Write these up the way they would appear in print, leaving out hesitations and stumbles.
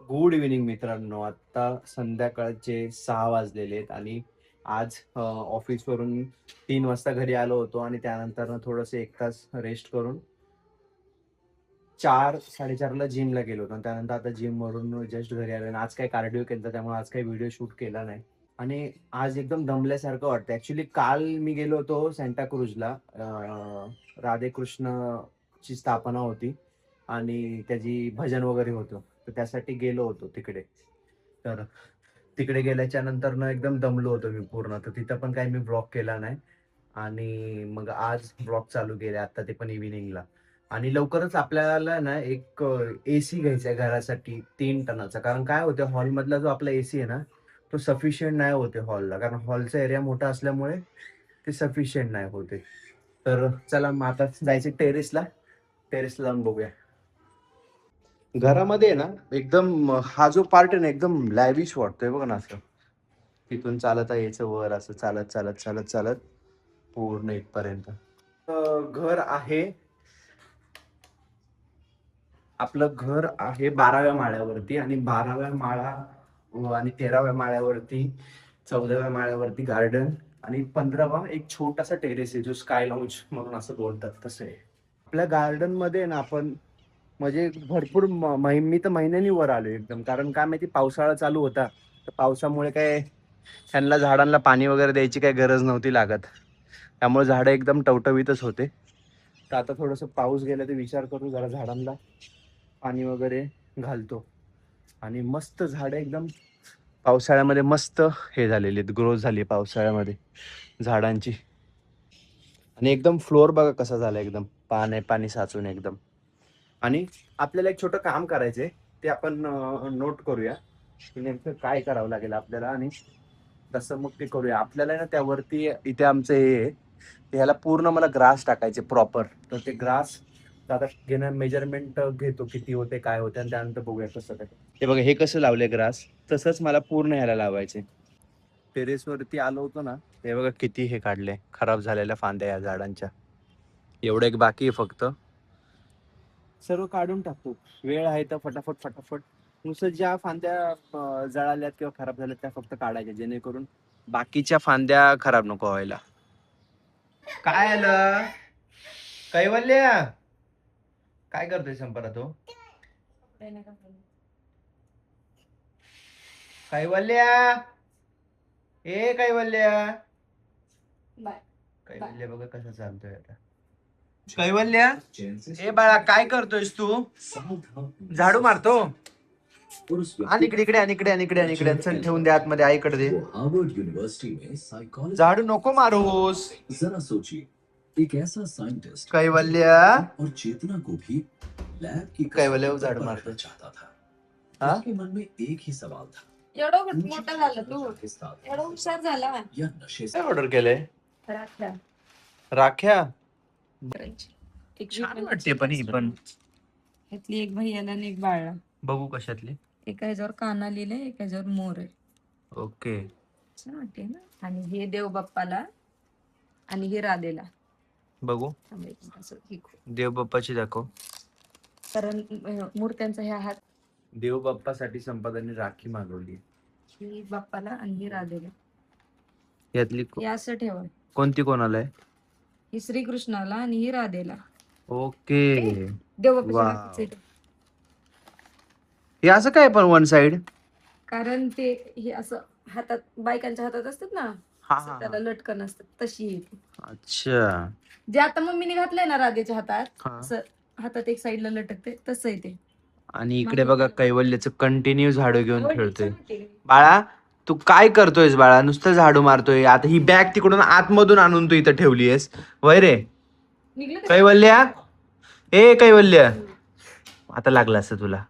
Good evening मित्रांनो. आता संध्याकाळचे 6 वाजलेले आहेत आणि आज ऑफिसवरून 3 वाजता घरी आलो होतो आणि त्यानंतर थोडंसं 1 तास रेस्ट करून 4-4:30ला जिमला गेलो होतो आणि त्यानंतर आता जिमवरून जस्ट घरी आलो आणि आज काही कार्डिओ केला त्यामुळे आज काही व्हिडिओ शूट केला नाही आणि आज एकदम दमल्यासारखं वाटतं. ऍक्च्युली काल मी गेलो होतो सांताक्रूजला. राधेकृष्णची स्थापना होती आणि त्याची भजन वगैरे होतं. तर त्यासाठी गेलो होतो तिकडे. तर तिकडे गेल्याच्या नंतर ना एकदम दमलो होतो मी पूर्ण. तर तिथं पण काही मी ब्लॉग केला नाही आणि मग आज ब्लॉग चालू केले आता ते पण इव्हिनिंगला. आणि लवकरच आपल्याला ना एक एसी घ्यायचा आहे घरासाठी 3 टनाचा. कारण काय होतं हॉलमधला जो आपला एसी आहे ना तो सफिशियंट नाही होते हॉलला. कारण हॉलचा एरिया मोठा असल्यामुळे ते सफिशियंट नाही होते. तर चला मग आता जायचं टेरेसला. टेरेसला जाऊन बघूया. घरामध्ये आहे ना एकदम हा जो पार्ट आहे ना एकदम लॅविश वाटतोय बघा ना. असं तिथून चालत यायचं वर असं चालत चालत चालत चालत पूर्ण इथपर्यंत. घर आहे आपलं घर आहे 12व्या माळ्यावरती आणि 12व्या माळा आणि 13व्या माळ्यावरती 14व्या माळ्यावरती गार्डन आणि 15वा एक छोटासा टेरेस आहे जो स्काय लॉन्च म्हणून असं बोलतात तसं आहे. आपल्या गार्डन मध्ये ना आपण म्हणजे भरपूर मी तर महिन्यानी वर आलो एकदम. कारण काय माहिती पावसाळा चालू होता तर पावसामुळे काय त्यांना झाडांना पाणी वगैरे द्यायची काही गरज नव्हती लागत. त्यामुळे झाडं एकदम टवटवीतच होते. तर आता थोडंसं पाऊस गेला तर विचार करू जरा झाडांना पाणी वगैरे घालतो आणि मस्त झाडं एकदम पावसाळ्यामध्ये मस्त हे झालेली आहेत ग्रोथ झाली पावसाळ्यामध्ये झाडांची. आणि एकदम फ्लोअर बघा कसा झाला एकदम पाणी पाणी साचून एकदम. आणि आपल्याला एक छोटं काम करायचंय ते आपण नोट करूया की नेमकं काय करावं लागेल आपल्याला आणि तसं मग ते करूया. आपल्याला ना त्यावरती इथे आमचं हे आहे, ह्याला पूर्ण मला ग्रास टाकायचे प्रॉपर. तर ते ग्रास आता घेणं मेजरमेंट घेतो किती होते काय होते आणि त्यानंतर बघूया कसं काय. हे बघा हे कसं लावलंय ग्रास तसंच मला पूर्ण ह्याला लावायचे. टेरेसवरती आलो होतो ना ते बघा किती हे काढले खराब झालेल्या फांद्या या झाडांच्या. एवढं एक बाकी आहे फक्त. सर्व काढून टाकतो. वेळ आहे तर फटाफट फटाफट नुसतं ज्या फांद्या जळाल्यात किंवा खराब झाल्यात त्या फक्त काढायच्या जेणेकरून बाकीच्या फांद्या खराब नको व्हायला. काय आलं कैवल्य? काय करतोय संपरा तो? कैवल्य ए कैवल्य. कैवल्य बघा कसं चालतोय आता. कैवल्य ए बाळा काय करतोयस तू? झाडू मारतो. आणि इकडे इकडे आणि इकडे आणि इकडे आणि इकडे चल ठेवून दे आतमध्ये आईकडे दे. हार्वर्ड यूनिवर्सिटी में साइकोलॉजी झाडू नको मारूस. जरा सोचिए एक ऐसा साइंटिस्ट कैवल्य और चेतना को भी लैब की कैवल्य झाडू मारतो चाहता था. उसके मन में एक ही सवाल था. एवढं मोठा झाला तू एवढा हुशार झाला. या नशे से ऑर्डर केलंय राख्या. राख्या छान वाटते पण ही पण. ह्यातली एक भैयाला आणि एक बाळला. बघू कशातली. एका ह्याच्यावर काना लिहिलंय एका ह्याच्यावर मोर आहे. ओके छान वाटते ना. आणि हे देव बाप्पाला आणि हे राधेला. बघू देव बाप्पाची दाखव. कारण मूर्त्यांचा ह्या हात देव बाप्पासाठी संपादाने राखी मागवली. ही बाप्पाला आणि ही राधेला. यातली असं ठेवा. कोणती कोणाला आहे? ही श्रीकृष्णाला आणि ही राधेला. ओके देव बाप्पाची. हे असं काय पण वन साइड. कारण ते हे असं हातात बायकांच्या हातात असतात ना त्याला लटकन असतात तशी येते. अच्छा जे आता मम्मीने घातलंय ना राधेच्या हातात असं हातात एक साइडला लटकते तसं येते. आणि इकडे बघा कैवल्याचं कंटिन्यू झाडू घेऊन खेळतोय. बाळा तू काय करतोयस बाळा? नुसतं झाडू मारतोय. आता ही बॅग तिकडून आतमधून आणून तू इथं ठेवलीयस वय रे कैवल्या. ए कैवल्य आता लागला असं तुला.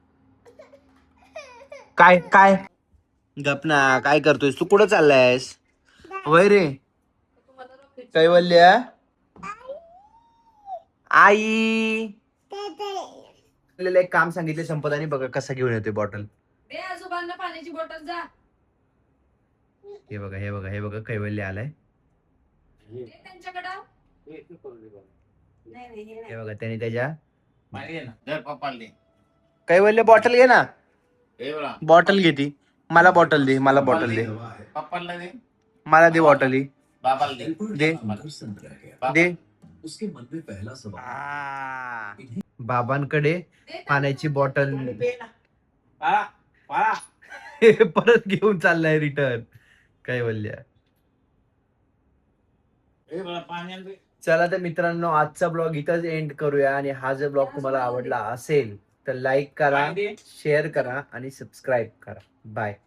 काय काय गपना काय करतोयस तू? कुठं चाललायस वय रे कैवल्य? आई एक काम सांगितले संपदाने बघा कसा घेऊन येतोय बॉटल. आजोबांना पाण्याची बॉटल जा. हे बघा हे बघा हे बघा कैवल्य आलाय. त्यांच्याकडं हे बघा त्याने त्याच्या कैवल्य बॉटल घे ना. बॉटल घे ती. मला बॉटल दे, मला बॉटल दे, पप्पाला दे, मला दे बॉटल ही. बाबाला दे. दे दे. उसके मन में पहला सवाल आ. बाबांकडे पाण्याची बॉटल बाळा, बाळा. परत घेऊन चाललाय रिटर्न. काय बोलल्या. बाळा, पाणी आण रे. चला तर मित्रांनो, आजचा ब्लॉग इथंच एंड करूया. आणि हा जर ब्लॉग तुम्हाला आवडला असेल तर लाईक करा, शेअर करा आणि सबस्क्राईब करा. बाय.